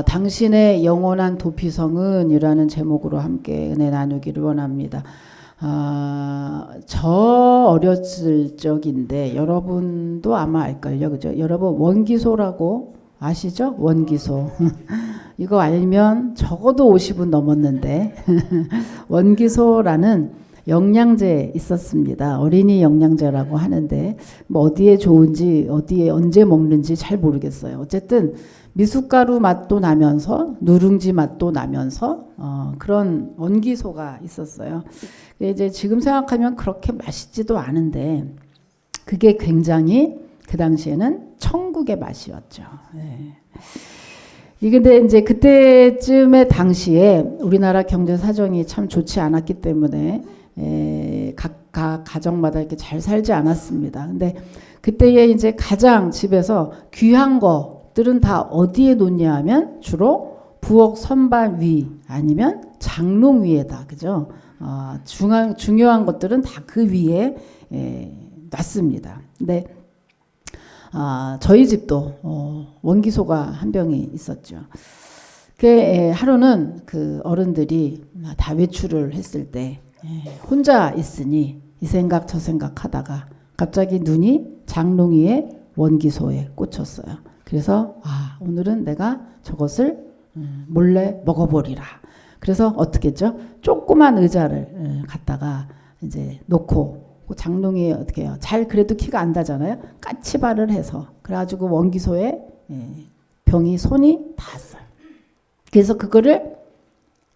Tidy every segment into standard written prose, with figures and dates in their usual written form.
당신의 영원한 도피성은 이라는 제목으로 함께 은혜 나누기를 원합니다. 저 어렸을 적인데 여러분도 아마 알걸요, 그죠? 여러분 원기소라고 아시죠? 원기소. 이거 알면 적어도 50은 넘었는데 원기소라는 영양제 있었습니다. 어린이 영양제라고 하는데 뭐 어디에 좋은지 어디에 언제 먹는지 잘 모르겠어요. 어쨌든 미숫가루 맛도 나면서 누룽지 맛도 나면서 그런 원기소가 있었어요. 이제 지금 생각하면 그렇게 맛있지도 않은데 그게 굉장히 그 당시에는 천국의 맛이었죠. 네. 이게 근데 이제 그때쯤의 당시에 우리나라 경제 사정이 참 좋지 않았기 때문에 각 가정마다 이렇게 잘 살지 않았습니다. 근데 그때에 이제 가장 집에서 귀한 것들은 다 어디에 놓냐 하면 주로 부엌 선반 위 아니면 장롱 위에다, 그죠? 중요한 것들은 다 그 위에 놨습니다. 근데 저희 집도 원기소가 한 병이 있었죠. 하루는 그 어른들이 다 외출을 했을 때 혼자 있으니 이 생각 저 생각 하다가 갑자기 눈이 장롱이의 원기소에 꽂혔어요. 그래서 오늘은 내가 저것을 몰래 먹어버리라. 그래서 어떻게 했죠? 조그만 의자를 갖다가 이제 놓고 장롱이 어떻게 해요? 잘 그래도 키가 안 닿잖아요. 까치발을 해서 그래가지고 원기소에 병이 손이 닿았어요. 그래서 그거를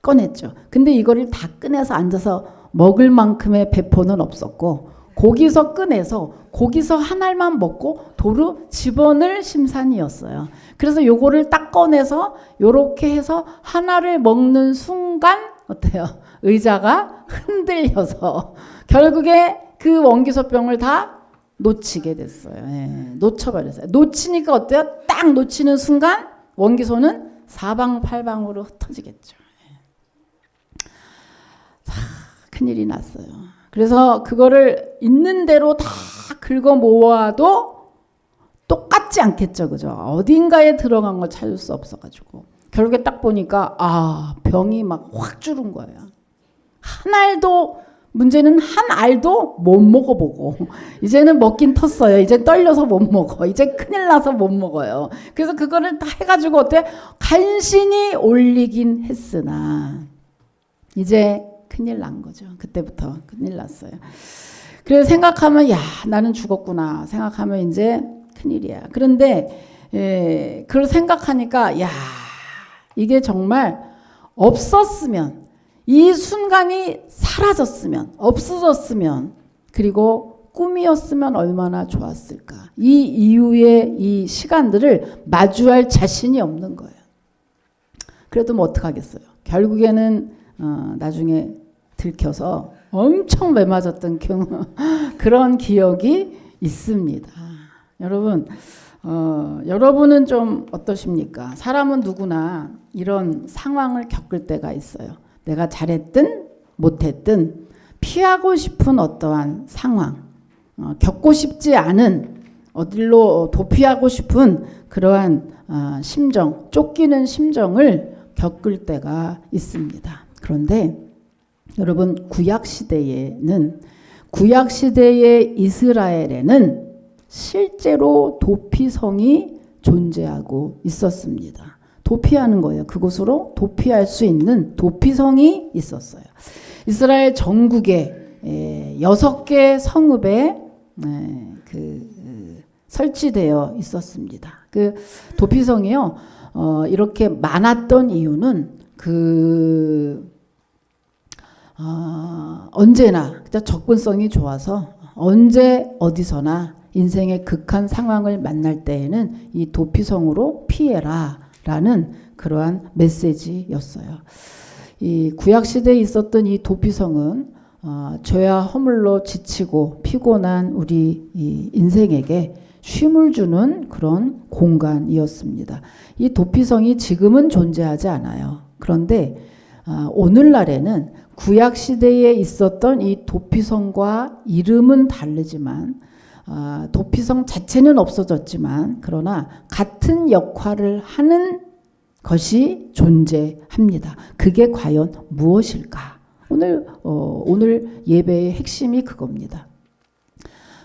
꺼냈죠. 근데 이거를 다 꺼내서 앉아서 먹을 만큼의 배포는 없었고 거기서 꺼내서 거기서 한 알만 먹고 도로 집어넣을 심산이었어요. 그래서 요거를 딱 꺼내서 요렇게 해서 하나를 먹는 순간 어때요? 의자가 흔들려서 결국에 그 원기소병을 다 놓치게 됐어요. 놓쳐버렸어요. 놓치니까 어때요? 딱 놓치는 순간 원기소는 사방팔방으로 흩어지겠죠. 큰일이 났어요. 그래서 그거를 있는 대로 다 긁어 모아도 똑같지 않겠죠, 그죠? 어딘가에 들어간 걸 찾을 수 없어가지고 결국에 딱 보니까 병이 막 확 줄은 거예요. 한 알도 문제는 한 알도 못 먹어보고 이제는 먹긴 텄어요. 이제 떨려서 못 먹어. 이제 큰일 나서 못 먹어요. 그래서 그거를 다 해가지고 어때? 간신히 올리긴 했으나 이제 큰일 난 거죠. 그때부터 큰일 났어요. 그래서 생각하면 나는 죽었구나 생각하면 이제 큰일이야. 그런데 그걸 생각하니까 이게 정말 없었으면 이 순간이 사라졌으면 없어졌으면 그리고 꿈이었으면 얼마나 좋았을까. 이 이후의 이 시간들을 마주할 자신이 없는 거예요. 그래도 뭐 어떡하겠어요. 결국에는 나중에 들켜서 엄청 매맞았던 그런 기억이 있습니다. 여러분, 여러분은 좀 어떠십니까? 사람은 누구나 이런 상황을 겪을 때가 있어요. 내가 잘했든 못했든 피하고 싶은 어떠한 상황, 겪고 싶지 않은 어디로 도피하고 싶은 그러한 심정, 쫓기는 심정을 겪을 때가 있습니다. 그런데 여러분 구약시대의 이스라엘에는 실제로 도피성이 존재하고 있었습니다. 도피하는 거예요. 그곳으로 도피할 수 있는 도피성이 있었어요. 이스라엘 전국에 6개 성읍에 설치되어 있었습니다. 그 도피성이요. 이렇게 많았던 이유는 언제나 접근성이 좋아서 언제 어디서나 인생의 극한 상황을 만날 때에는 이 도피성으로 피해라 라는 그러한 메시지였어요. 이 구약시대에 있었던 이 도피성은 죄와 허물로 지치고 피곤한 우리 이 인생에게 쉼을 주는 그런 공간이었습니다. 이 도피성이 지금은 존재하지 않아요. 그런데 오늘날에는 구약시대에 있었던 이 도피성과 이름은 다르지만 도피성 자체는 없어졌지만 그러나 같은 역할을 하는 것이 존재합니다. 그게 과연 무엇일까? 오늘 예배의 핵심이 그겁니다.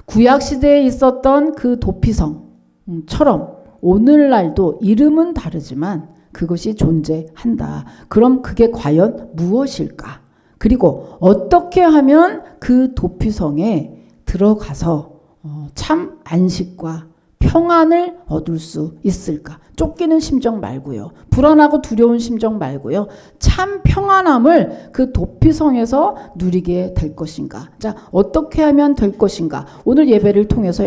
구약 시대에 있었던 그 도피성처럼 오늘날도 이름은 다르지만 그것이 존재한다. 그럼 그게 과연 무엇일까? 그리고 어떻게 하면 그 도피성에 들어가서 참 안식과 평안을 얻을 수 있을까? 쫓기는 심정 말고요. 불안하고 두려운 심정 말고요. 참 평안함을 그 도피성에서 누리게 될 것인가? 자, 어떻게 하면 될 것인가? 오늘 예배를 통해서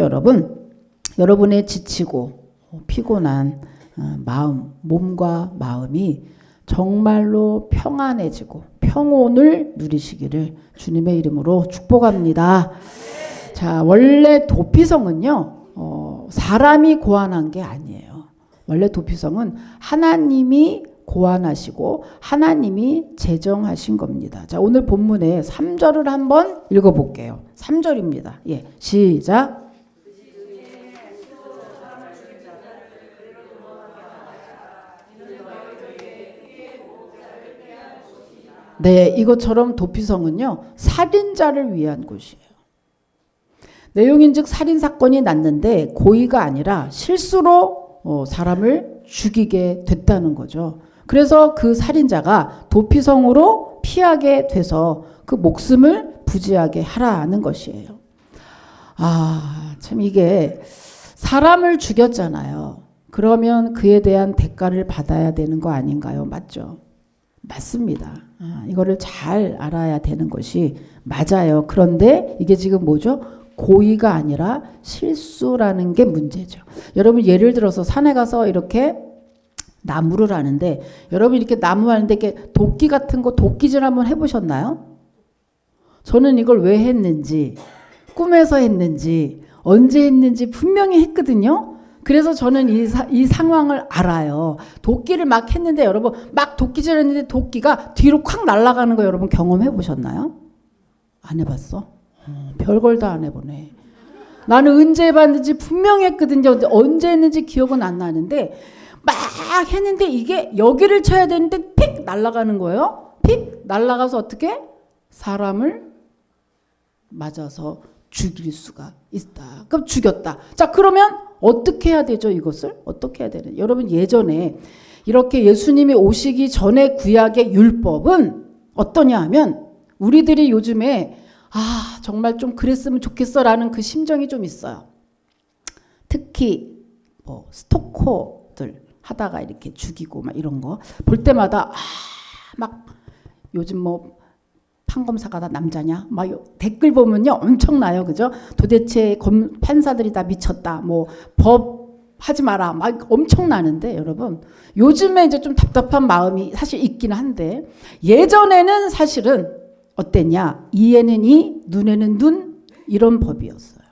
여러분의 지치고 피곤한 마음, 몸과 마음이 정말로 평안해지고 평온을 누리시기를 주님의 이름으로 축복합니다. 자, 원래 도피성은요, 사람이 고안한 게 아니에요. 원래 도피성은 하나님이 고안하시고 하나님이 제정하신 겁니다. 자, 오늘 본문의 3절을 한번 읽어볼게요. 3절입니다. 예, 시작. 네, 이것처럼 도피성은요, 살인자를 위한 곳이에요. 내용인즉 살인사건이 났는데 고의가 아니라 실수로 사람을 죽이게 됐다는 거죠. 그래서 그 살인자가 도피성으로 피하게 돼서 그 목숨을 부지하게 하라는 것이에요. 아, 참 이게 사람을 죽였잖아요. 그러면 그에 대한 대가를 받아야 되는 거 아닌가요? 맞죠? 맞습니다. 이거를 잘 알아야 되는 것이 맞아요. 그런데 이게 지금 뭐죠? 고의가 아니라 실수라는 게 문제죠. 여러분 예를 들어서 산에 가서 이렇게 나무를 하는데 여러분 이렇게 나무 하는데 이렇게 도끼 같은 거 도끼질 한번 해보셨나요? 저는 이걸 왜 했는지 꿈에서 했는지 언제 했는지 분명히 했거든요. 그래서 저는 이 상황을 알아요. 도끼를 막 했는데 여러분 막 도끼질 했는데 도끼가 뒤로 콱 날아가는 거 여러분 경험해 보셨나요? 안 해봤어? 별걸 다 안 해보네. 나는 언제 해봤는지 분명히 했거든요. 언제 했는지 기억은 안 나는데 막 했는데 이게 여기를 쳐야 되는데 픽 날아가는 거예요. 픽 날아가서 어떻게? 사람을 맞아서 죽일 수가 있다. 그럼 죽였다. 자, 그러면 어떻게 해야 되죠? 이것을 어떻게 해야 되는? 여러분 예전에 이렇게 예수님이 오시기 전에 구약의 율법은 어떠냐 하면 우리들이 요즘에 정말 좀 그랬으면 좋겠어라는 그 심정이 좀 있어요. 특히 스토커들 하다가 이렇게 죽이고 막 이런 거 볼 때마다 막 요즘 판검사가 다 남자냐? 막 댓글 보면요 엄청나요, 그죠? 도대체 판사들이 다 미쳤다. 법 하지 마라. 막 엄청나는데 여러분 요즘에 이제 좀 답답한 마음이 사실 있긴 한데 예전에는 사실은 어땠냐? 이에는 이, 눈에는 눈 이런 법이었어요.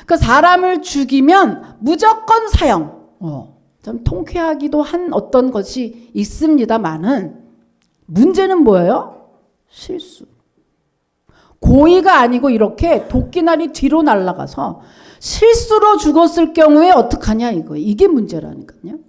그 사람을 죽이면 무조건 사형. 좀 통쾌하기도 한 어떤 것이 있습니다만은 문제는 뭐예요? 실수. 고의가 아니고 이렇게 도끼날이 뒤로 날아가서 실수로 죽었을 경우에 어떡하냐 이거예요. 이게 문제라니까요.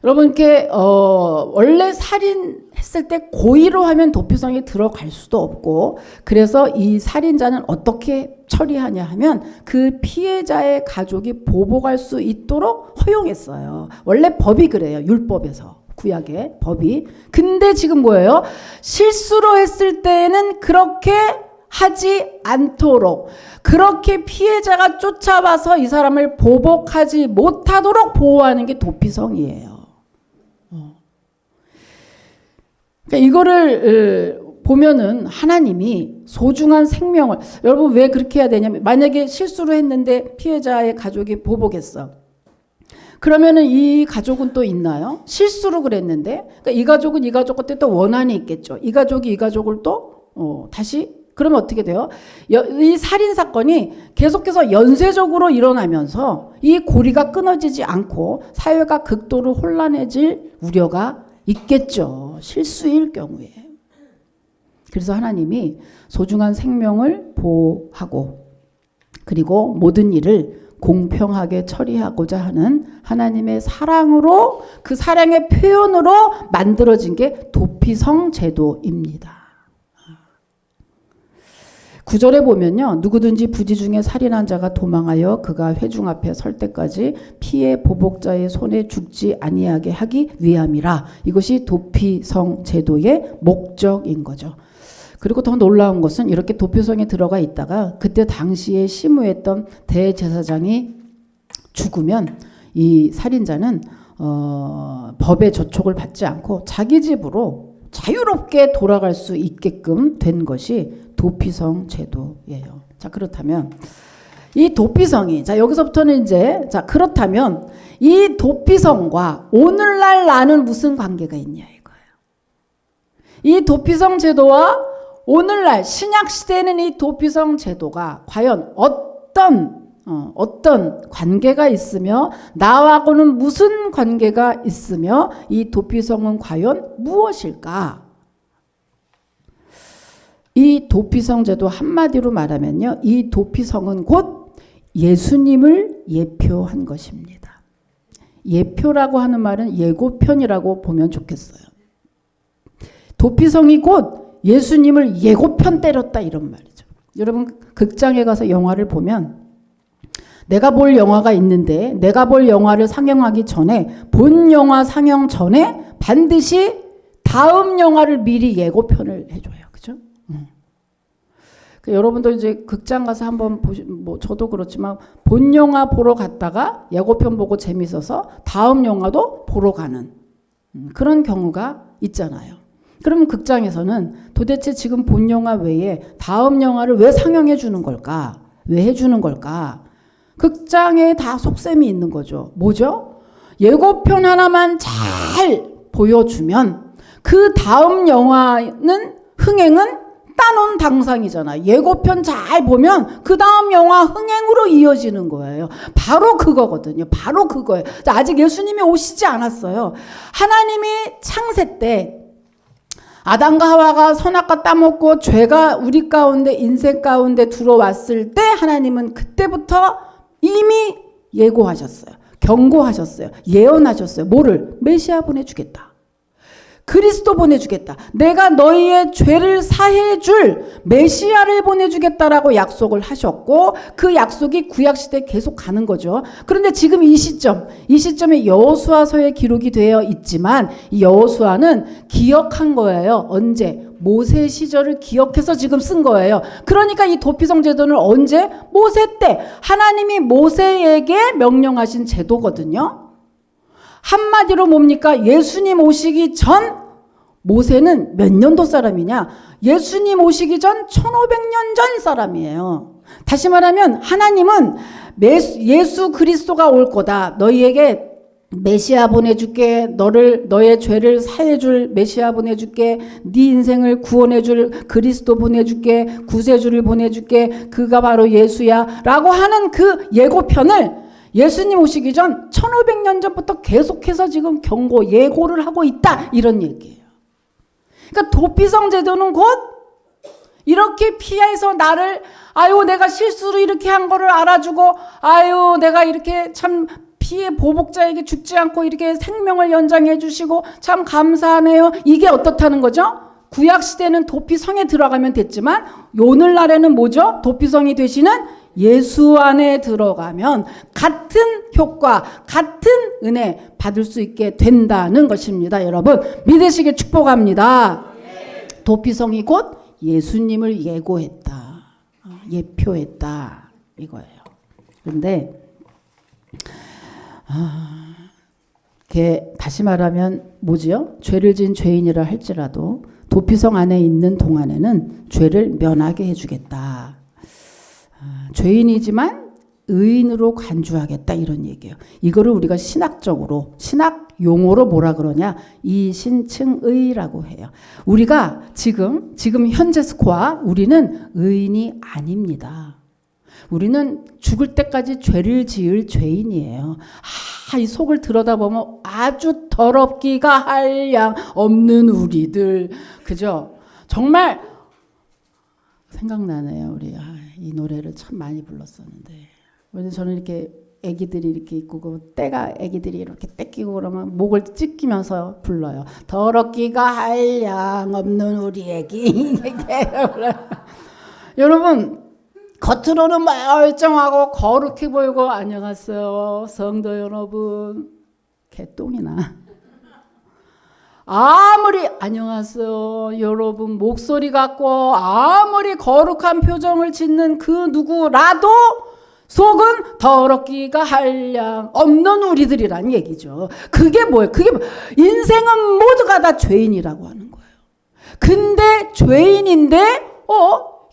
여러분께 원래 살인했을 때 고의로 하면 도피성에 들어갈 수도 없고 그래서 이 살인자는 어떻게 처리하냐 하면 그 피해자의 가족이 보복할 수 있도록 허용했어요. 원래 법이 그래요. 율법에서. 구약의 법이. 근데 지금 뭐예요? 실수로 했을 때는 그렇게 하지 않도록 그렇게 피해자가 쫓아와서 이 사람을 보복하지 못하도록 보호하는 게 도피성이에요. 그러니까 이거를 보면은 하나님이 소중한 생명을 여러분 왜 그렇게 해야 되냐면 만약에 실수로 했는데 피해자의 가족이 보복했어. 그러면은 이 가족은 또 있나요? 실수로 그랬는데 그러니까 이 가족은 이 가족한테 또 원한이 있겠죠. 이 가족이 이 가족을 또 다시 그러면 어떻게 돼요? 이 살인 사건이 계속해서 연쇄적으로 일어나면서 이 고리가 끊어지지 않고 사회가 극도로 혼란해질 우려가 있겠죠. 실수일 경우에. 그래서 하나님이 소중한 생명을 보호하고 그리고 모든 일을 공평하게 처리하고자 하는 하나님의 사랑으로 그 사랑의 표현으로 만들어진 게 도피성 제도입니다. 9절에 보면요. 누구든지 부지 중에 살인한 자가 도망하여 그가 회중 앞에 설 때까지 피해 보복자의 손에 죽지 아니하게 하기 위함이라. 이것이 도피성 제도의 목적인 거죠. 그리고 더 놀라운 것은 이렇게 도피성에 들어가 있다가 그때 당시에 심우했던 대제사장이 죽으면 이 살인자는 법의 저촉을 받지 않고 자기 집으로 자유롭게 돌아갈 수 있게끔 된 것이 도피성 제도예요. 자, 그렇다면 이 도피성이, 자, 여기서부터는 이제, 자, 그렇다면 이 도피성과 오늘날 나는 무슨 관계가 있냐 이거예요. 이 도피성 제도와 오늘날 신약 시대에는 이 도피성 제도가 과연 어떤 관계가 있으며 나하고는 무슨 관계가 있으며 이 도피성은 과연 무엇일까? 이 도피성 제도 한마디로 말하면요. 이 도피성은 곧 예수님을 예표한 것입니다. 예표라고 하는 말은 예고편이라고 보면 좋겠어요. 도피성이 곧 예수님을 예고편 때렸다 이런 말이죠. 여러분 극장에 가서 영화를 보면 내가 볼 영화가 있는데 내가 볼 영화를 상영하기 전에 본 영화 상영 전에 반드시 다음 영화를 미리 예고편을 해줘요. 그죠? 여러분도 이제 극장 가서 한번 뭐 저도 그렇지만 본 영화 보러 갔다가 예고편 보고 재밌어서 다음 영화도 보러 가는 그런 경우가 있잖아요. 그러면 극장에서는 도대체 지금 본 영화 외에 다음 영화를 왜 상영해 주는 걸까? 왜 해주는 걸까? 극장에 다 속셈이 있는 거죠. 뭐죠? 예고편 하나만 잘 보여주면 그 다음 영화는 흥행은 따놓은 당상이잖아. 예고편 잘 보면 그 다음 영화 흥행으로 이어지는 거예요. 바로 그거거든요. 바로 그거예요. 아직 예수님이 오시지 않았어요. 하나님이 창세 때 아담과 하와가 선악과 따먹고 죄가 우리 가운데 인생 가운데 들어왔을 때 하나님은 그때부터 이미 예고하셨어요. 경고하셨어요. 예언하셨어요. 뭐를? 메시아 보내주겠다. 그리스도 보내주겠다. 내가 너희의 죄를 사해줄 메시아를 보내주겠다라고 약속을 하셨고 그 약속이 구약시대에 계속 가는 거죠. 그런데 지금 이 시점에 여호수아서에 기록이 되어 있지만 이 여호수아는 기억한 거예요. 언제? 모세 시절을 기억해서 지금 쓴 거예요. 그러니까 이 도피성 제도는 언제? 모세 때 하나님이 모세에게 명령하신 제도거든요. 한마디로 뭡니까? 예수님 오시기 전 모세는 몇 년도 사람이냐? 예수님 오시기 전 1500년 전 사람이에요. 다시 말하면 하나님은 예수 그리스도가 올 거다. 너희에게 메시아 보내줄게. 너의 죄를 사해줄 메시아 보내줄게. 네 인생을 구원해줄 그리스도 보내줄게. 구세주를 보내줄게. 그가 바로 예수야. 라고 하는 그 예고편을 예수님 오시기 전 1500년 전부터 계속해서 지금 예고를 하고 있다. 이런 얘기예요. 그러니까 도피성 제도는 곧 이렇게 피해서 나를 내가 실수로 이렇게 한 거를 알아주고 내가 이렇게 참 피해 보복자에게 죽지 않고 이렇게 생명을 연장해 주시고 참 감사하네요. 이게 어떻다는 거죠? 구약시대는 도피성에 들어가면 됐지만 오늘날에는 뭐죠? 도피성이 되시는 예수 안에 들어가면 같은 효과, 같은 은혜 받을 수 있게 된다는 것입니다. 여러분 믿으시길 축복합니다. 도피성이 곧 예수님을 예고했다. 예표했다. 이거예요. 그런데 다시 말하면 뭐지요? 죄를 지은 죄인이라 할지라도 도피성 안에 있는 동안에는 죄를 면하게 해주겠다. 죄인이지만 의인으로 간주하겠다 이런 얘기예요. 이거를 우리가 신학 용어로 뭐라 그러냐? 이신층의라고 해요. 우리가 지금 현재 스코어 우리는 의인이 아닙니다. 우리는 죽을 때까지 죄를 지을 죄인이에요. 이 속을 들여다보면 아주 더럽기가 한량 없는 우리들. 그죠? 정말 생각나네요. 우리 이 노래를 참 많이 불렀었는데 왜냐면 저는 이렇게 애기들이 이렇게 있고 그 때가 애기들이 이렇게 뺏기고 그러면 목을 찢기면서 불러요. 더럽기가 한량 없는 우리 애기. 여러분 겉으로는 멀쩡하고 거룩해 보이고 안녕하세요 성도 여러분 개똥이나 아무리 안녕하세요 여러분 목소리 같고 아무리 거룩한 표정을 짓는 그 누구라도 속은 더럽기가 한량 없는 우리들이란 얘기죠. 그게 뭐예요? 인생은 모두가 다 죄인이라고 하는 거예요. 근데 죄인인데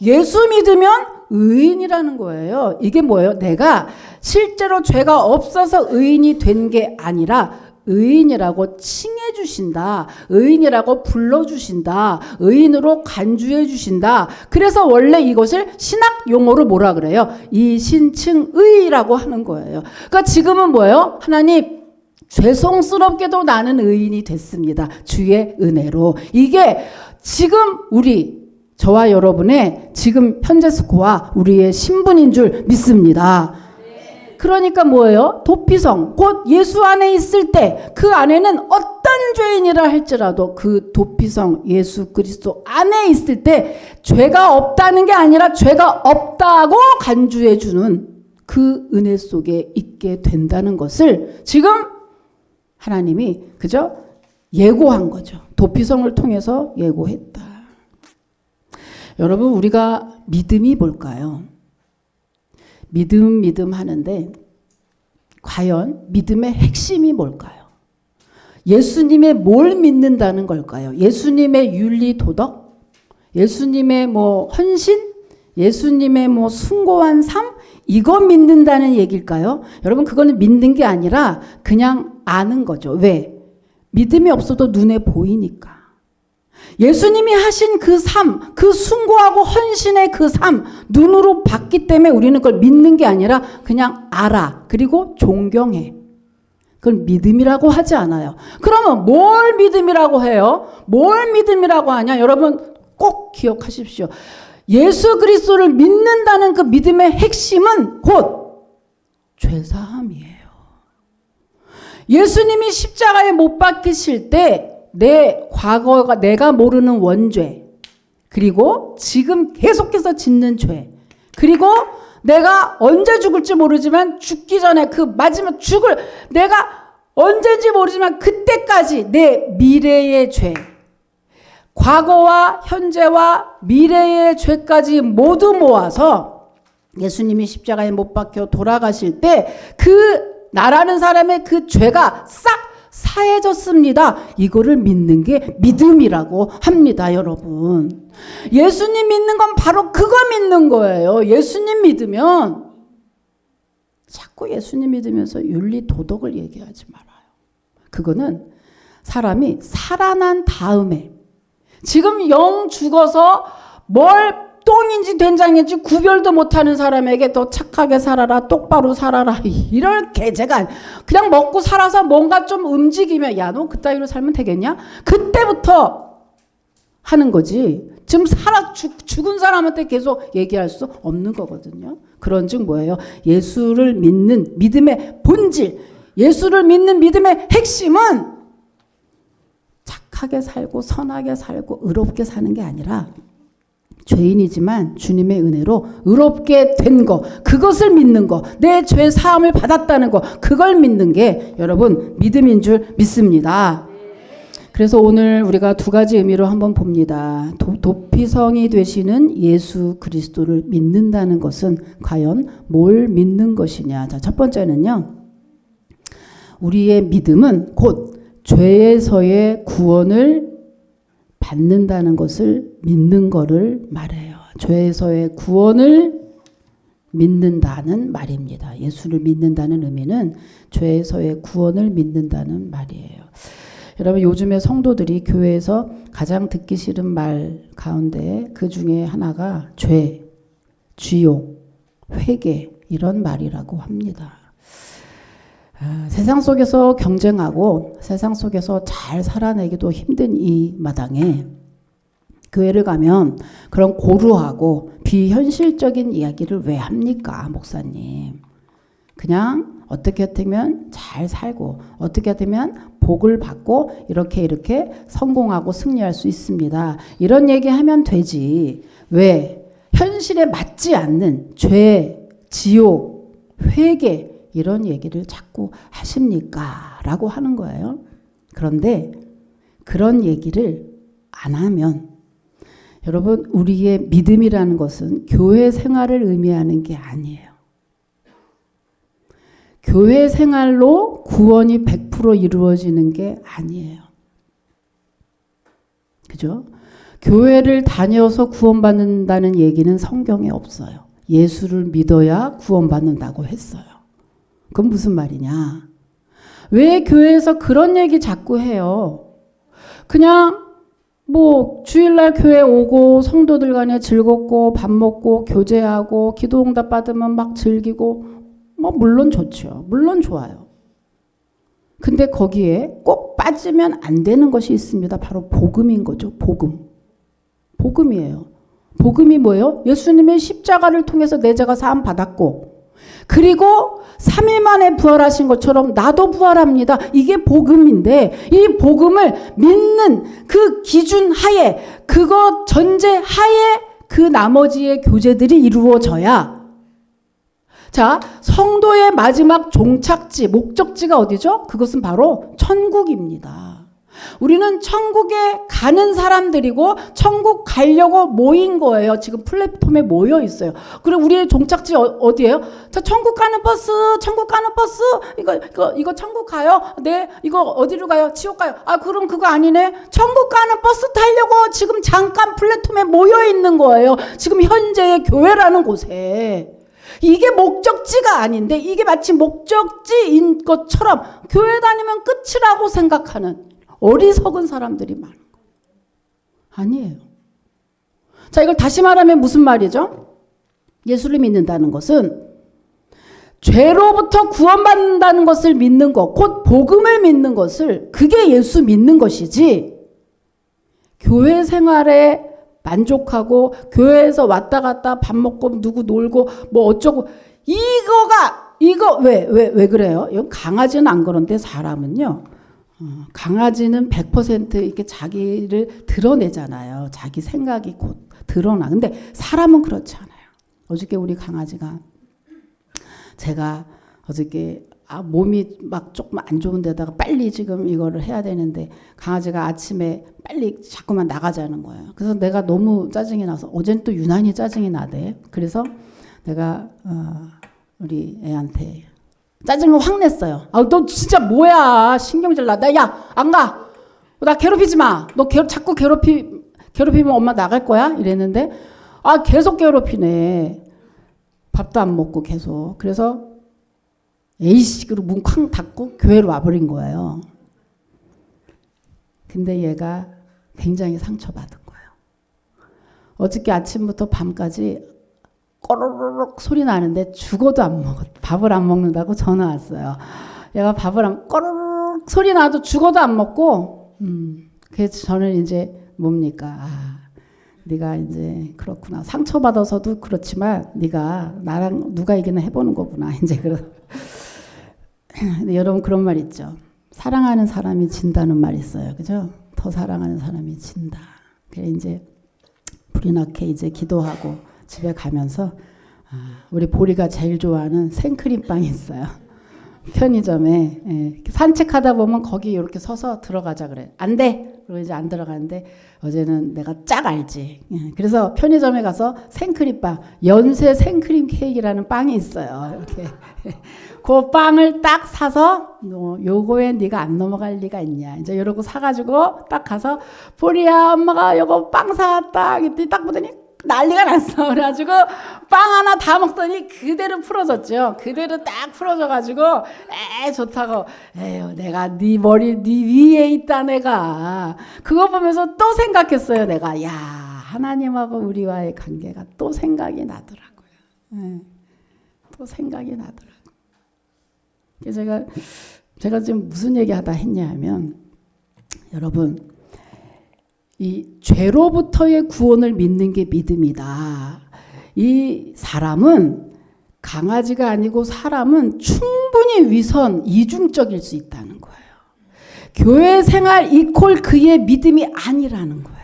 예수 믿으면 의인이라는 거예요. 이게 뭐예요? 내가 실제로 죄가 없어서 의인이 된 게 아니라 의인이라고 칭해 주신다. 의인이라고 불러 주신다. 의인으로 간주해 주신다. 그래서 원래 이것을 신학 용어로 뭐라 그래요? 이신칭의라고 하는 거예요. 그러니까 지금은 뭐예요? 하나님 죄송스럽게도 나는 의인이 됐습니다. 주의 은혜로. 이게 지금 저와 여러분의 지금 현재 스코어 우리의 신분인 줄 믿습니다. 그러니까 뭐예요? 도피성, 곧 예수 안에 있을 때 그 안에는 어떤 죄인이라 할지라도 그 도피성 예수 그리스도 안에 있을 때 죄가 없다는 게 아니라 죄가 없다고 간주해 주는 그 은혜 속에 있게 된다는 것을 지금 하나님이 그죠? 예고한 거죠. 도피성을 통해서 예고했다. 여러분 우리가 믿음이 뭘까요? 믿음 하는데 과연 믿음의 핵심이 뭘까요? 예수님의 뭘 믿는다는 걸까요? 예수님의 윤리 도덕? 예수님의 헌신? 예수님의 숭고한 삶? 이거 믿는다는 얘기일까요? 여러분 그거는 믿는 게 아니라 그냥 아는 거죠. 왜? 믿음이 없어도 눈에 보이니까. 예수님이 하신 그 삶, 그 숭고하고 헌신의 그 삶, 눈으로 봤기 때문에 우리는 그걸 믿는 게 아니라 그냥 알아. 그리고 존경해. 그걸 믿음이라고 하지 않아요. 그러면 뭘 믿음이라고 해요? 뭘 믿음이라고 하냐? 여러분 꼭 기억하십시오. 예수 그리스도를 믿는다는 그 믿음의 핵심은 곧 죄사함이에요. 예수님이 십자가에 못 박히실 때 내 과거가 내가 모르는 원죄 그리고 지금 계속해서 짓는 죄 그리고 내가 언제 죽을지 모르지만 죽기 전에 그 마지막 내가 언제인지 모르지만 그때까지 내 미래의 죄 과거와 현재와 미래의 죄까지 모두 모아서 예수님이 십자가에 못 박혀 돌아가실 때 그 나라는 사람의 그 죄가 싹 사해졌습니다. 이거를 믿는 게 믿음이라고 합니다, 여러분. 예수님 믿는 건 바로 그거 믿는 거예요. 예수님 믿으면 자꾸 예수님 믿으면서 윤리 도덕을 얘기하지 말아요. 그거는 사람이 살아난 다음에 지금 영 죽어서 뭘 똥인지 된장인지 구별도 못하는 사람에게 더 착하게 살아라 똑바로 살아라 이럴 개재가 그냥 먹고 살아서 뭔가 좀 움직이면 야 너 그따위로 살면 되겠냐? 그때부터 하는 거지 지금 죽은 사람한테 계속 얘기할 수 없는 거거든요. 그런즉 뭐예요? 예수를 믿는 믿음의 본질 예수를 믿는 믿음의 핵심은 착하게 살고 선하게 살고 의롭게 사는 게 아니라 죄인이지만 주님의 은혜로 의롭게 된 거 그것을 믿는 거 내 죄 사함을 받았다는 거 그걸 믿는 게 여러분 믿음인 줄 믿습니다. 그래서 오늘 우리가 두 가지 의미로 한번 봅니다. 도피성이 되시는 예수 그리스도를 믿는다는 것은 과연 뭘 믿는 것이냐. 자, 첫 번째는요. 우리의 믿음은 곧 죄에서의 구원을 받는다는 것을 믿는 거를 말해요. 죄에서의 구원을 믿는다는 말입니다. 예수를 믿는다는 의미는 죄에서의 구원을 믿는다는 말이에요. 여러분 요즘에 성도들이 교회에서 가장 듣기 싫은 말 가운데 그 중에 하나가 죄, 지옥, 회개 이런 말이라고 합니다. 세상 속에서 경쟁하고 세상 속에서 잘 살아내기도 힘든 이 마당에 교회를 가면 그런 고루하고 비현실적인 이야기를 왜 합니까, 목사님? 그냥 어떻게 되면 잘 살고 어떻게 되면 복을 받고 이렇게 성공하고 승리할 수 있습니다. 이런 얘기하면 되지. 왜? 현실에 맞지 않는 죄, 지옥, 회개 이런 얘기를 자꾸 하십니까? 라고 하는 거예요. 그런데 그런 얘기를 안 하면 여러분 우리의 믿음이라는 것은 교회 생활을 의미하는 게 아니에요. 교회 생활로 구원이 100% 이루어지는 게 아니에요. 그죠? 교회를 다녀서 구원받는다는 얘기는 성경에 없어요. 예수를 믿어야 구원받는다고 했어요. 그건 무슨 말이냐? 왜 교회에서 그런 얘기 자꾸 해요? 그냥 뭐 주일날 교회 오고 성도들 간에 즐겁고 밥 먹고 교제하고 기도 응답 받으면 막 즐기고 뭐 물론 좋죠. 물론 좋아요. 근데 거기에 꼭 빠지면 안 되는 것이 있습니다. 바로 복음인 거죠. 복음. 복음이에요. 복음이 뭐예요? 예수님의 십자가를 통해서 내 죄가 사함 받았고 그리고 3일 만에 부활하신 것처럼 나도 부활합니다. 이게 복음인데 이 복음을 믿는 그 기준 하에 그거 전제 하에 그 나머지의 교제들이 이루어져야 자, 성도의 마지막 종착지, 목적지가 어디죠? 그것은 바로 천국입니다. 우리는 천국에 가는 사람들이고 천국 가려고 모인 거예요. 지금 플랫폼에 모여 있어요. 그리고 우리의 종착지 어디예요? 자, 천국 가는 버스, 천국 가는 버스. 이거 천국 가요? 네, 이거 어디로 가요? 지옥 가요? 아, 그럼 그거 아니네. 천국 가는 버스 타려고 지금 잠깐 플랫폼에 모여 있는 거예요. 지금 현재의 교회라는 곳에. 이게 목적지가 아닌데 이게 마치 목적지인 것처럼 교회 다니면 끝이라고 생각하는 어리석은 사람들이 많은 거예요. 아니에요. 자, 이걸 다시 말하면 무슨 말이죠? 예수를 믿는다는 것은 죄로부터 구원받는다는 것을 믿는 것, 곧 복음을 믿는 것을 그게 예수 믿는 것이지 교회 생활에 만족하고 교회에서 왔다 갔다 밥 먹고 누구 놀고 뭐 어쩌고 이거 왜 그래요? 이건 강아지는 안 그런데 사람은요. 강아지는 100% 이렇게 자기를 드러내잖아요. 자기 생각이 곧 드러나. 근데 사람은 그렇지 않아요. 어저께 우리 강아지가 제가 어저께 몸이 막 조금 안 좋은 데다가 빨리 지금 이거를 해야 되는데 강아지가 아침에 빨리 자꾸만 나가자는 거예요. 그래서 내가 너무 짜증이 나서 어젠 또 유난히 짜증이 나대. 그래서 내가 우리 애한테 짜증을 확 냈어요. 너 진짜 뭐야 신경질 나. 야 안 가. 나 괴롭히지 마. 너 자꾸 괴롭히면 엄마 나갈 거야 이랬는데 계속 괴롭히네. 밥도 안 먹고 계속. 그래서 에이씨 그리고 문 쾅 닫고 교회로 와버린 거예요. 근데 얘가 굉장히 상처받은 거예요. 어저께 아침부터 밤까지 꼬르륵 소리 나는데 죽어도 안 먹었. 밥을 안 먹는다고 전화 왔어요. 얘가 꼬르륵 소리 나도 죽어도 안 먹고 그래서 저는 이제 뭡니까? 네가 이제 그렇구나. 상처받아서도 그렇지만 네가 나랑 누가 이기나 해보는 거구나. 이제 근데 여러분 그런 말 있죠. 사랑하는 사람이 진다는 말 있어요. 그죠? 더 사랑하는 사람이 진다. 그래 이제 불이 나게 이제 기도하고 집에 가면서 우리 보리가 제일 좋아하는 생크림빵이 있어요. 편의점에 산책하다 보면 거기 이렇게 서서 들어가자 그래. 안 돼. 그리고 이제 안 들어가는데 어제는 내가 짝 알지. 그래서 편의점에 가서 생크림빵, 연세 생크림 케이크라는 빵이 있어요. 이렇게 그 빵을 딱 사서 요거에 네가 안 넘어갈 리가 있냐. 이제 이러고 사가지고 딱 가서 보리야 엄마가 요거 빵 사왔다. 이때 딱 보더니 난리가 났어. 그래가지고 빵 하나 다 먹더니 그대로 풀어졌죠. 그대로 딱 풀어져가지고 좋다고. 에휴 내가 네 머리 네 위에 있다 내가. 그거 보면서 또 생각했어요. 내가 야 하나님하고 우리와의 관계가 또 생각이 나더라고요. 또 생각이 나더라고요. 제가 지금 무슨 얘기하다 했냐면 여러분 이 죄로부터의 구원을 믿는 게 믿음이다. 이 사람은 강아지가 아니고 사람은 충분히 위선, 이중적일 수 있다는 거예요. 교회 생활 이퀄 그의 믿음이 아니라는 거예요.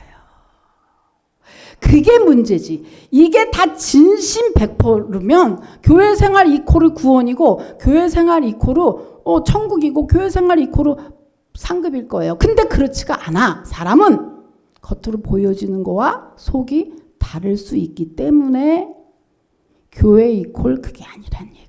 그게 문제지. 이게 다 진심 100%면 교회 생활 이퀄이 구원이고 교회 생활 이퀄은 천국이고 교회 생활 이퀄은 상급일 거예요. 근데 그렇지가 않아. 사람은 겉으로 보여지는 거와 속이 다를 수 있기 때문에 교회 이퀄 그게 아니란 얘기예요.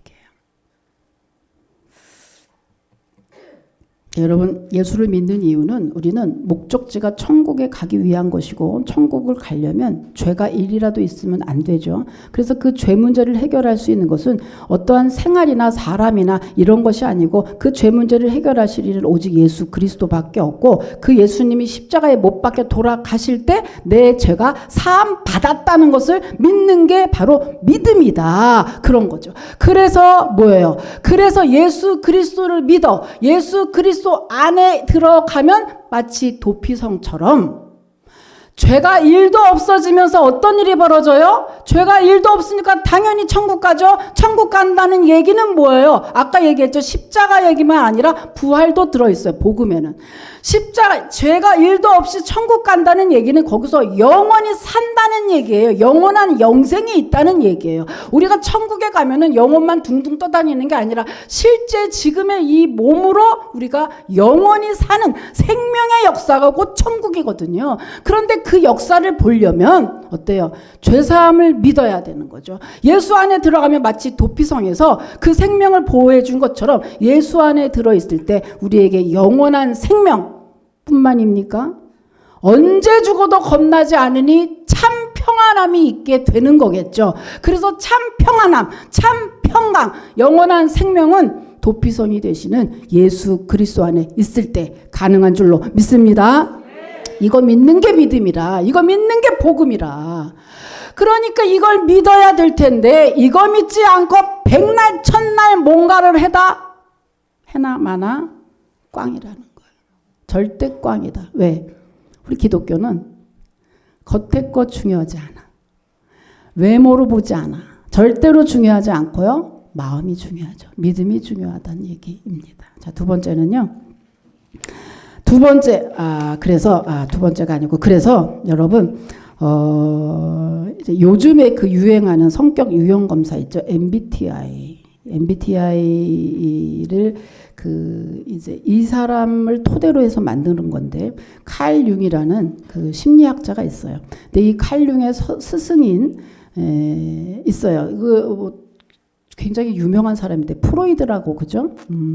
여러분, 예수를 믿는 이유는 우리는 목적지가 천국에 가기 위한 것이고 천국을 가려면 죄가 일이라도 있으면 안 되죠. 그래서 그 죄 문제를 해결할 수 있는 것은 어떠한 생활이나 사람이나 이런 것이 아니고 그 죄 문제를 해결하실 일은 오직 예수 그리스도밖에 없고 그 예수님이 십자가에 못 박혀 돌아가실 때 내 죄가 사함 받았다는 것을 믿는 게 바로 믿음이다. 그런 거죠. 그래서 뭐예요? 그래서 예수 그리스도를 믿어. 예수 그리스도 안에 들어가면 마치 도피성처럼 죄가 1도 없어지면서 어떤 일이 벌어져요? 죄가 1도 없으니까 당연히 천국 가죠. 천국 간다는 얘기는 뭐예요? 아까 얘기했죠. 십자가 얘기만 아니라 부활도 들어있어요. 복음에는. 십자가, 죄가 1도 없이 천국 간다는 얘기는 거기서 영원히 산다는 얘기예요. 영원한 영생이 있다는 얘기예요. 우리가 천국에 가면은 영혼만 둥둥 떠다니는 게 아니라 실제 지금의 이 몸으로 우리가 영원히 사는 생명의 역사가 곧 천국이거든요. 그런데 그 역사를 보려면 어때요? 죄사함을 믿어야 되는 거죠. 예수 안에 들어가면 마치 도피성에서 그 생명을 보호해 준 것처럼 예수 안에 들어있을 때 우리에게 영원한 생명 뿐만입니까? 언제 죽어도 겁나지 않으니 참 평안함이 있게 되는 거겠죠. 그래서 참 평안함, 참 평강, 영원한 생명은 도피성이 되시는 예수 그리스도 안에 있을 때 가능한 줄로 믿습니다. 이거 믿는 게 믿음이라. 이거 믿는 게 복음이라. 그러니까 이걸 믿어야 될 텐데 이거 믿지 않고 백날 천날 뭔가를 해나 마나 꽝이라는 거예요. 절대 꽝이다. 왜? 우리 기독교는 겉에 것 중요하지 않아. 외모로 보지 않아. 절대로 중요하지 않고요. 마음이 중요하죠. 믿음이 중요하다는 얘기입니다. 자, 두 번째는요. 두 번째가 아니고 그래서 여러분 이제 요즘에 그 유행하는 성격 유형 검사 있죠. MBTI를 이제 이 사람을 토대로 해서 만드는 건데 칼 융이라는 그 심리학자가 있어요. 근데 이 칼 융의 스승인 있어요. 굉장히 유명한 사람인데 프로이드라고 그죠?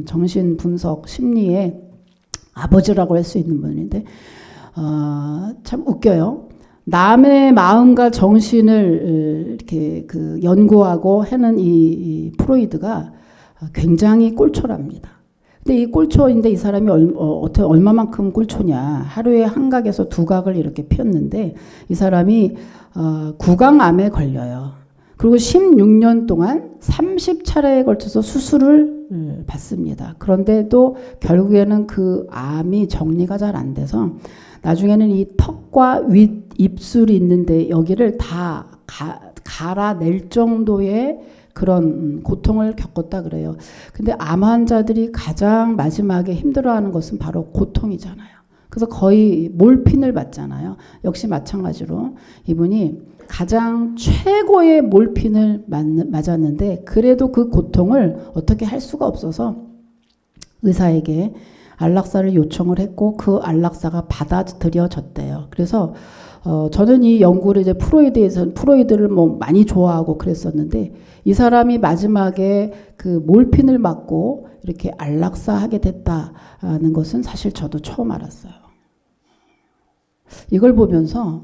정신 분석 심리의 아버지라고 할 수 있는 분인데 참 웃겨요. 남의 마음과 정신을 이렇게 연구하고 하는 이 프로이드가 굉장히 꼴초랍니다. 근데 이 꼴초인데 이 사람이 얼마만큼 꼴초냐. 하루에 한 각에서 두 각을 이렇게 피웠는데 이 사람이 구강암에 걸려요. 그리고 16년 동안 30차례에 걸쳐서 수술을 받습니다. 그런데도 결국에는 그 암이 정리가 잘 안 돼서 나중에는 이 턱과 윗 입술이 있는데 여기를 다 갈아낼 정도의 그런 고통을 겪었다 그래요. 근데 암 환자들이 가장 마지막에 힘들어하는 것은 바로 고통이잖아요. 그래서 거의 몰핀을 맞잖아요. 역시 마찬가지로 이분이 가장 최고의 몰핀을 맞았는데 그래도 그 고통을 어떻게 할 수가 없어서 의사에게 안락사를 요청을 했고 그 안락사가 받아들여졌대요. 그래서 저는 이 연구를 이제 프로이드를 뭐 많이 좋아하고 그랬었는데 이 사람이 마지막에 그 몰핀을 맞고 이렇게 안락사하게 됐다는 것은 사실 저도 처음 알았어요. 이걸 보면서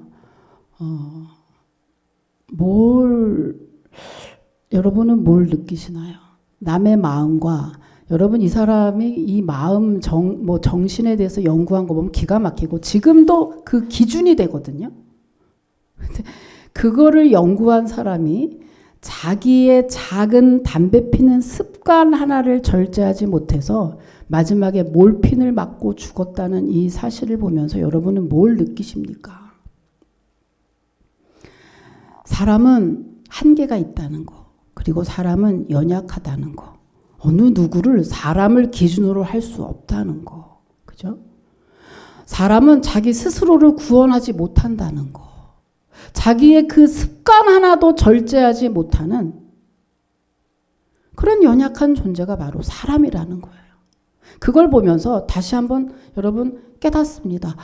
여러분은 뭘 느끼시나요? 남의 마음과 여러분 이 사람이 이 마음 정신에 대해서 연구한 거 보면 기가 막히고 지금도 그 기준이 되거든요. 근데 그거를 연구한 사람이 자기의 작은 담배 피는 습관 하나를 절제하지 못해서 마지막에 몰핀을 맞고 죽었다는 이 사실을 보면서 여러분은 뭘 느끼십니까? 사람은 한계가 있다는 거. 그리고 사람은 연약하다는 거. 어느 누구를 사람을 기준으로 할 수 없다는 거. 그죠? 사람은 자기 스스로를 구원하지 못한다는 거. 자기의 그 습관 하나도 절제하지 못하는 그런 연약한 존재가 바로 사람이라는 거예요. 그걸 보면서 다시 한번 여러분 깨닫습니다.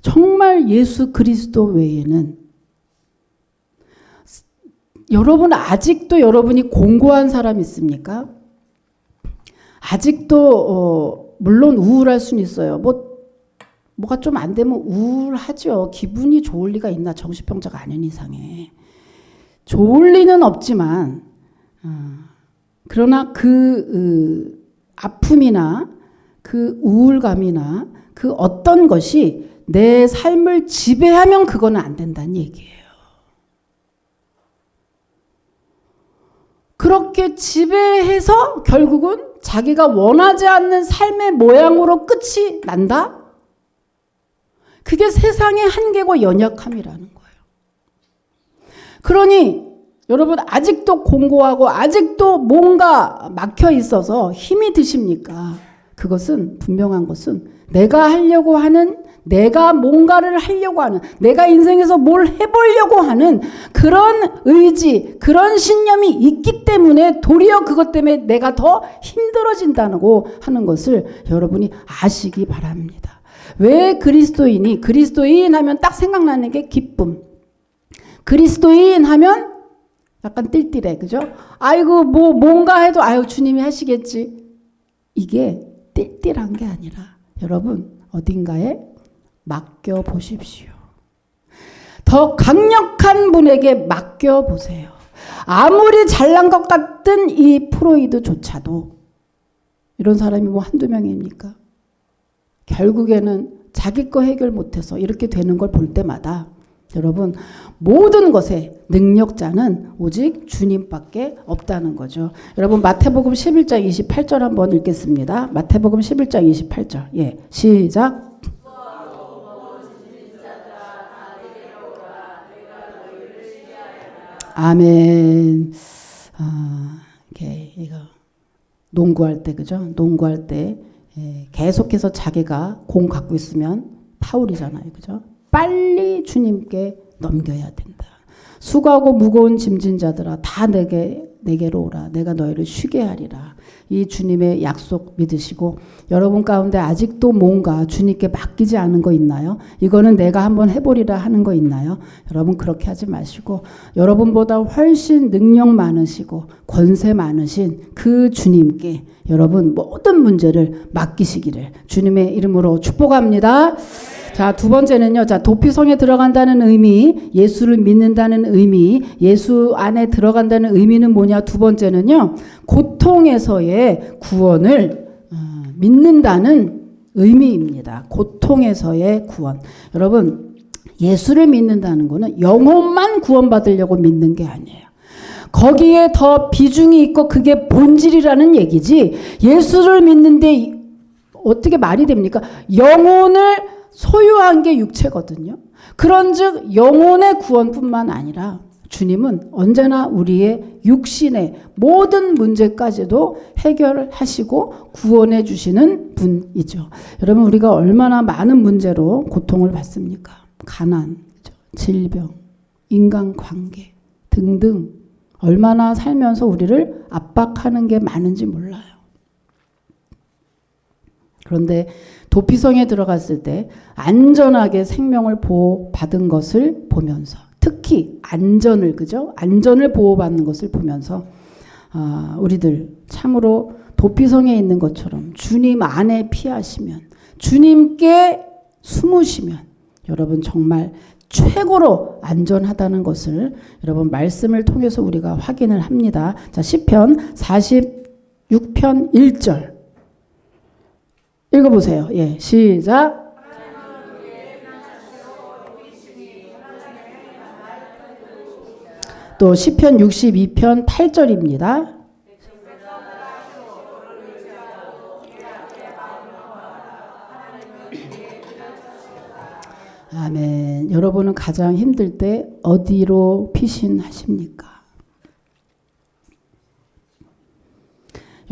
정말 예수 그리스도 외에는 여러분 아직도 여러분이 공고한 사람 있습니까? 아직도 물론 우울할 수는 있어요. 뭐가 좀 안 되면 우울하죠. 기분이 좋을 리가 있나, 정신병자가 아닌 이상에. 좋을 리는 없지만 그러나 그 아픔이나 그 우울감이나 그 어떤 것이 내 삶을 지배하면 그거는 안 된다는 얘기예요. 그렇게 지배해서 결국은 자기가 원하지 않는 삶의 모양으로 끝이 난다? 그게 세상의 한계고 연약함이라는 거예요. 그러니 여러분 아직도 공고하고 아직도 뭔가 막혀 있어서 힘이 드십니까? 그것은 분명한 것은 내가 하려고 하는, 내가 뭔가를 하려고 하는, 내가 인생에서 뭘 해보려고 하는 그런 의지, 그런 신념이 있기 때문에 도리어 그것 때문에 내가 더 힘들어진다고 하는 것을 여러분이 아시기 바랍니다. 왜 그리스도인이, 그리스도인 하면 딱 생각나는 게 기쁨. 그리스도인 하면 약간 띨띨해, 그죠? 아이고 뭔가 해도 아유 주님이 하시겠지. 이게 띨띨한 게 아니라 여러분 어딘가에 맡겨보십시오. 더 강력한 분에게 맡겨보세요. 아무리 잘난 것 같은 이 프로이드조차도 이런 사람이 뭐 한두 명입니까? 결국에는 자기 거 해결 못해서 이렇게 되는 걸 볼 때마다 여러분 모든 것의 능력자는 오직 주님밖에 없다는 거죠. 여러분 마태복음 11장 28절 한번 읽겠습니다. 마태복음 11장 28절. 예, 시작. 아멘. 이거 농구할 때 그죠? 농구할 때 계속해서 자기가 공 갖고 있으면 파울이잖아요, 그죠? 빨리 주님께 넘겨야 된다. 수고하고 무거운 짐진 자들아 다 내게로 오라. 내가 너희를 쉬게 하리라. 이 주님의 약속 믿으시고 여러분 가운데 아직도 뭔가 주님께 맡기지 않은 거 있나요? 이거는 내가 한번 해보리라 하는 거 있나요? 여러분 그렇게 하지 마시고 여러분보다 훨씬 능력 많으시고 권세 많으신 그 주님께 여러분 모든 문제를 맡기시기를 주님의 이름으로 축복합니다. 자, 두 번째는요. 자, 도피성에 들어간다는 의미, 예수를 믿는다는 의미, 예수 안에 들어간다는 의미는 뭐냐? 두 번째는요. 고통에서의 구원을 믿는다는 의미입니다. 고통에서의 구원. 여러분, 예수를 믿는다는 거는 영혼만 구원받으려고 믿는 게 아니에요. 거기에 더 비중이 있고 그게 본질이라는 얘기지. 예수를 믿는데 어떻게 말이 됩니까? 영혼을 소유한 게 육체거든요. 그런즉 영혼의 구원뿐만 아니라 주님은 언제나 우리의 육신의 모든 문제까지도 해결하시고 구원해 주시는 분이죠. 여러분 우리가 얼마나 많은 문제로 고통을 받습니까? 가난, 질병, 인간관계 등등 얼마나 살면서 우리를 압박하는 게 많은지 몰라요. 그런데 도피성에 들어갔을 때 안전하게 생명을 보호받은 것을 보면서 특히 안전을 그죠? 안전을 보호받는 것을 보면서 우리들 참으로 도피성에 있는 것처럼 주님 안에 피하시면 주님께 숨으시면 여러분 정말 최고로 안전하다는 것을 여러분 말씀을 통해서 우리가 확인을 합니다. 자, 시편 46편 1절 읽어보세요. 예, 시작. 또 시편 62편 8절입니다. 아멘. 여러분은 가장 힘들 때 어디로 피신하십니까?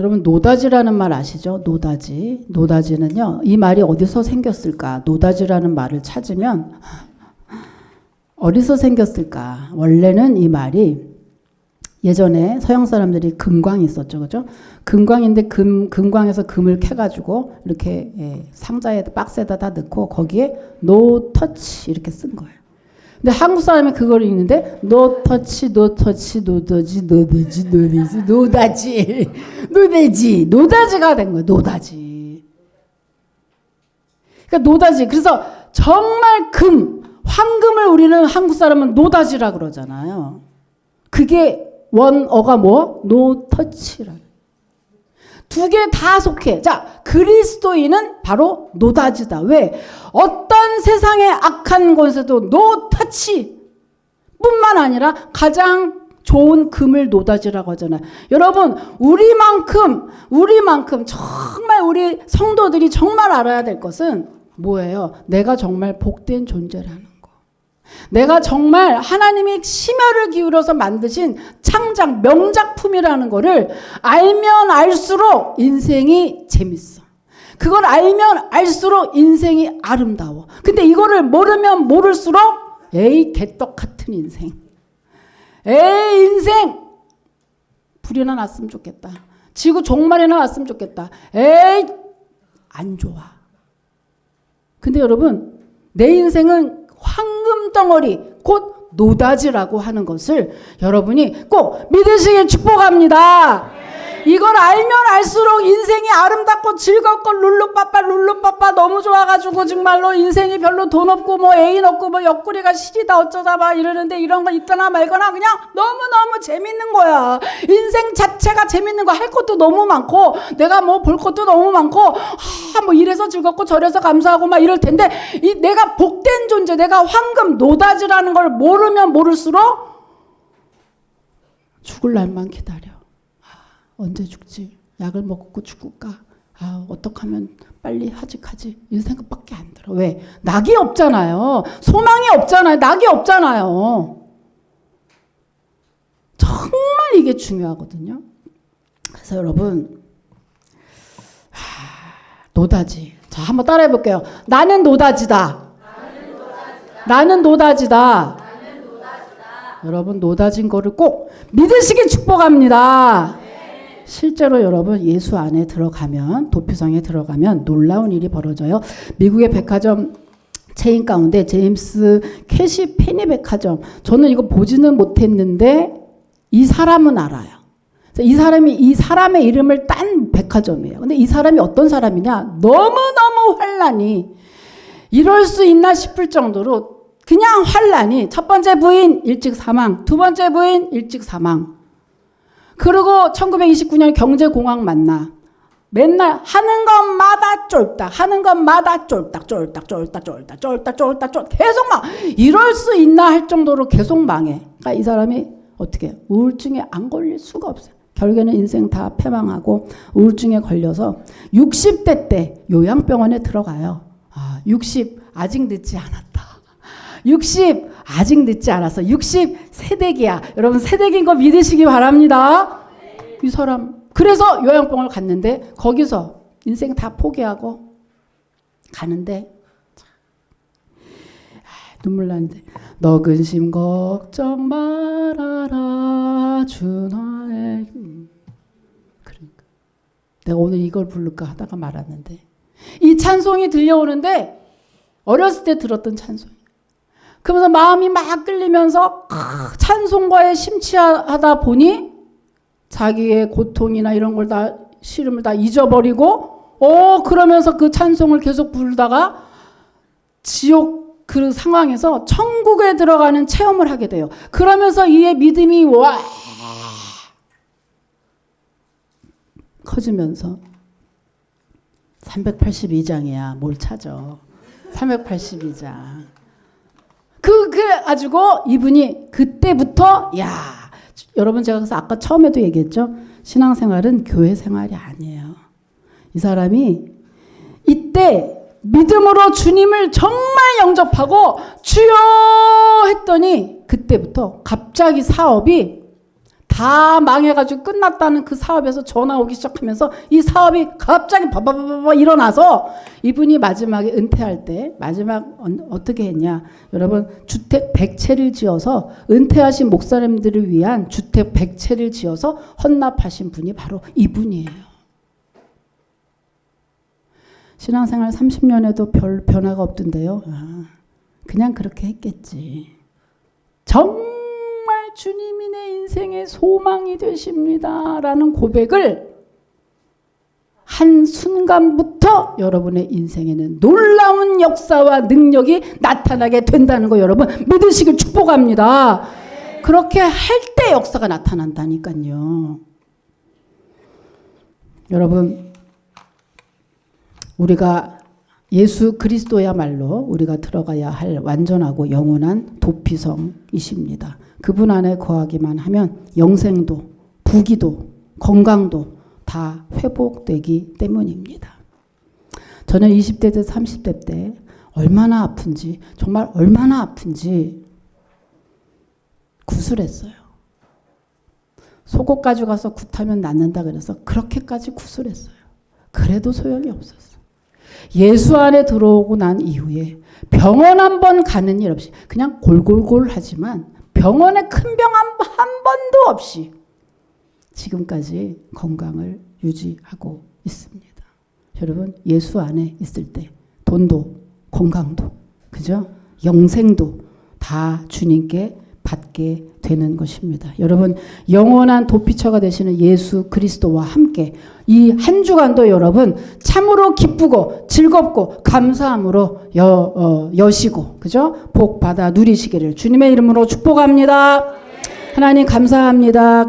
여러분 노다지라는 말 아시죠? 노다지. 노다지는요. 이 말이 어디서 생겼을까? 노다지라는 말을 찾으면 어디서 생겼을까? 원래는 이 말이 예전에 서양 사람들이 금광이 있었죠. 그죠? 금광인데 금광에서 금을 캐가지고 이렇게 상자에 박스에다 다 넣고 거기에 no touch 이렇게 쓴 거예요. 근데 한국 사람이 그걸 읽는데 no touch, no touch, 노다지, 노다지, 노다지, 노다지, 노다지, 노다지가 된 거예요. 노다지. 그러니까 노다지. 그래서 정말 황금을 우리는 한국 사람은 노다지라 그러잖아요. 그게 원어가 뭐? no touch라. 두 개 다 속해. 자, 그리스도인은 바로 노다지다. 왜? 어떤 세상의 악한 곳에도 노타치 뿐만 아니라 가장 좋은 금을 노다지라고 하잖아요. 여러분, 우리만큼 정말 우리 성도들이 정말 알아야 될 것은 뭐예요? 내가 정말 복된 존재라는 거. 내가 정말 하나님이 심혈을 기울여서 만드신 창작, 명작품이라는 거를 알면 알수록 인생이 재밌어. 그걸 알면 알수록 인생이 아름다워. 근데 이거를 모르면 모를수록 에이 개떡 같은 인생. 에이 인생 불이나 났으면 좋겠다. 지구 종말이나 났으면 좋겠다. 에이 안 좋아. 근데 여러분 내 인생은 황금 덩어리 곧 노다지라고 하는 것을 여러분이 꼭 믿으시길 축복합니다. 이걸 알면 알수록 인생이 아름답고 즐겁고 룰루빠빠 너무 좋아가지고 정말로 인생이 별로 돈 없고 뭐 애인 없고 뭐 옆구리가 시리다 어쩌다 막 이러는데 이런 거 있거나 말거나 그냥 너무너무 재밌는 거야. 인생 자체가 재밌는 거. 할 것도 너무 많고 내가 뭐 볼 것도 너무 많고 뭐 이래서 즐겁고 저래서 감사하고 막 이럴 텐데 내가 복된 존재, 내가 황금 노다지라는 걸 모르면 모를수록 죽을 날만 기다려. 언제 죽지? 약을 먹고 죽을까? 어떻게 하면 빨리 하직하지? 이 생각밖에 안 들어. 왜? 낙이 없잖아요. 소망이 없잖아요. 낙이 없잖아요. 정말 이게 중요하거든요. 그래서 여러분 노다지. 자, 한번 따라해 볼게요. 나는 노다지다. 나는 노다지다. 여러분 노다진 거를 꼭 믿으시길 축복합니다. 실제로 여러분 예수 안에 들어가면 도표상에 들어가면 놀라운 일이 벌어져요. 미국의 백화점 체인 가운데 제임스 캐시 페니 백화점. 저는 이거 보지는 못했는데 이 사람은 알아요. 이 사람의 이름을 딴 백화점이에요. 근데 이 사람이 어떤 사람이냐? 너무너무 환란이 이럴 수 있나 싶을 정도로 그냥 환란이 첫 번째 부인 일찍 사망, 두 번째 부인 일찍 사망. 그리고 1929년 경제공황 만나. 맨날 하는 것마다 쫄딱, 하는 것마다 쫄딱 계속 막 이럴 수 있나 할 정도로 계속 망해. 그러니까 이 사람이 어떻게 우울증에 안 걸릴 수가 없어요. 결국에는 인생 다 패망하고 우울증에 걸려서 60대 때 요양병원에 들어가요. 60 아직 늦지 않았다. 60 아직 늦지 않았어. 60 새댁이야. 여러분 새댁인 거 믿으시기 바랍니다. 이 사람 그래서 요양병원을 갔는데 거기서 인생 다 포기하고 가는데 눈물 나는데 너 근심 걱정 말아라 주 나의 그러니까 내가 오늘 이걸 부를까 하다가 말았는데 이 찬송이 들려오는데 어렸을 때 들었던 찬송. 그러면서 마음이 막 끌리면서 찬송가에 심취하다 보니 자기의 고통이나 이런 걸 다 시름을 다 잊어버리고 그러면서 그 찬송을 계속 부르다가 지옥 그 상황에서 천국에 들어가는 체험을 하게 돼요. 그러면서 이의 믿음이 와 커지면서 382장이야. 뭘 찾아. 382장. 그래가지고 이분이 그때부터 여러분 제가 그래서 아까 처음에도 얘기했죠. 신앙생활은 교회 생활이 아니에요. 이 사람이 이때 믿음으로 주님을 정말 영접하고 주여 했더니 그때부터 갑자기 사업이 다 망해가지고 끝났다는 그 사업에서 전화 오기 시작하면서 이 사업이 갑자기 바바바바 일어나서 이분이 마지막에 은퇴할 때 마지막 어떻게 했냐. 여러분 주택 100채를 지어서 은퇴하신 목사님들을 위한 주택 100채를 지어서 헌납하신 분이 바로 이분이에요. 신앙생활 30년에도 별 변화가 없던데요. 그냥 그렇게 했겠지. 정말 주님이 내 인생의 소망이 되십니다 라는 고백을 한 순간부터 여러분의 인생에는 놀라운 역사와 능력이 나타나게 된다는 거 여러분 믿으시길 축복합니다. 그렇게 할 때 역사가 나타난다니까요. 여러분 우리가 예수 그리스도야말로 우리가 들어가야 할 완전하고 영원한 도피성이십니다. 그분 안에 거하기만 하면 영생도 부귀도 건강도 다 회복되기 때문입니다. 저는 20대 때 30대 때 얼마나 아픈지 정말 얼마나 아픈지 구술했어요. 속옷 가져가서 굿하면 낫는다 그래서 그렇게까지 구술했어요. 그래도 소용이 없었어요. 예수 안에 들어오고 난 이후에 병원 한 번 가는 일 없이 그냥 골골골 하지만 병원에 큰 병 한 번도 없이 지금까지 건강을 유지하고 있습니다. 여러분 예수 안에 있을 때 돈도 건강도 그죠? 영생도 다 주님께 받게 되는 것입니다. 여러분 영원한 도피처가 되시는 예수 그리스도와 함께 이 한 주간도 여러분 참으로 기쁘고 즐겁고 감사함으로 여시고 그죠? 복 받아 누리시기를 주님의 이름으로 축복합니다. 하나님 감사합니다.